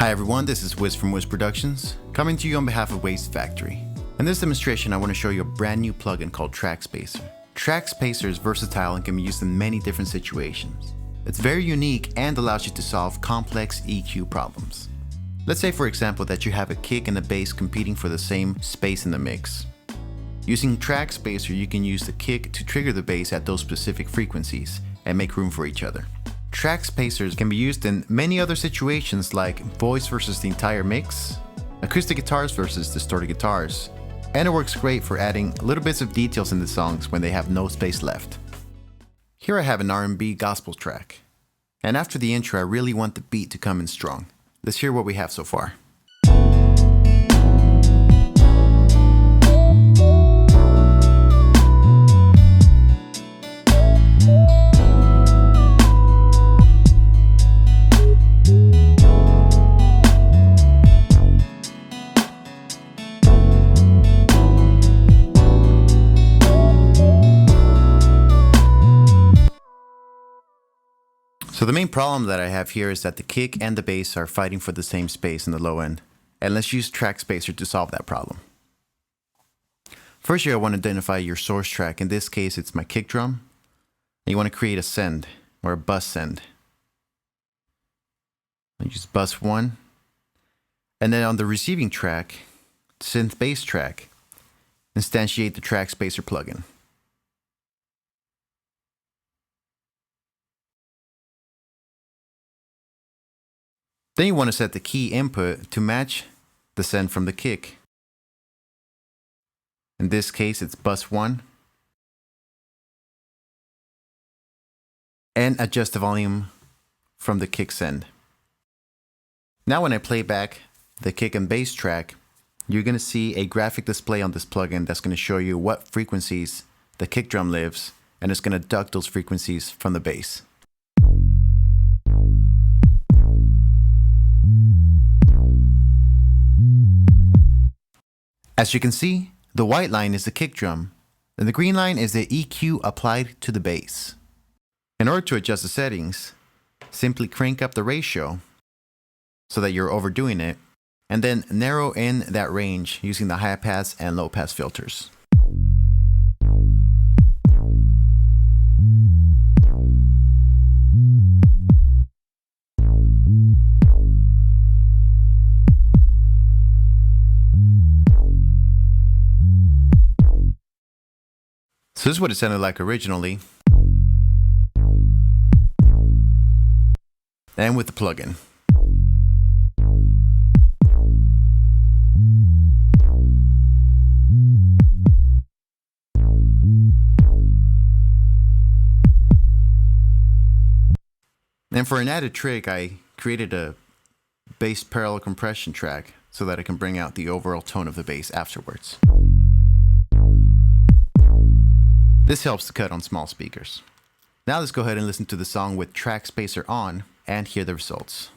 Hi everyone, this is Wiz from Wiz Productions, coming to you on behalf of Wavesfactory. In this demonstration, I want to show you a brand new plugin called TrackSpacer. TrackSpacer is versatile and can be used in many different situations. It's very unique and allows you to solve complex EQ problems. Let's say, for example, that you have a kick and a bass competing for the same space in the mix. Using TrackSpacer, you can use the kick to trigger the bass at those specific frequencies and make room for each other. TrackSpacers can be used in many other situations like voice versus the entire mix, acoustic guitars versus distorted guitars, and it works great for adding little bits of details in the songs when they have no space left. Here I have an R&B gospel track, and after the intro I really want the beat to come in strong. Let's hear what we have so far. So the main problem that I have here is that the kick and the bass are fighting for the same space in the low end, and let's use TrackSpacer to solve that problem. First, you want to identify your source track. In this case, it's my kick drum. And you want to create a send or a bus send. I use bus 1, and then on the receiving track, synth bass track, instantiate the TrackSpacer plugin. Then you want to set the key input to match the send from the kick. In this case, it's bus 1. And adjust the volume from the kick send. Now when I play back the kick and bass track, you're going to see a graphic display on this plugin that's going to show you what frequencies the kick drum lives, and it's going to deduct those frequencies from the bass. As you can see, the white line is the kick drum, and the green line is the EQ applied to the bass. In order to adjust the settings, simply crank up the ratio so that you're overdoing it, and then narrow in that range using the high pass and low pass filters. So this is what it sounded like originally, and with the plugin. And for an added trick, I created a bass parallel compression track so that I can bring out the overall tone of the bass afterwards. This helps to cut on small speakers. Now let's go ahead and listen to the song with TrackSpacer on and hear the results.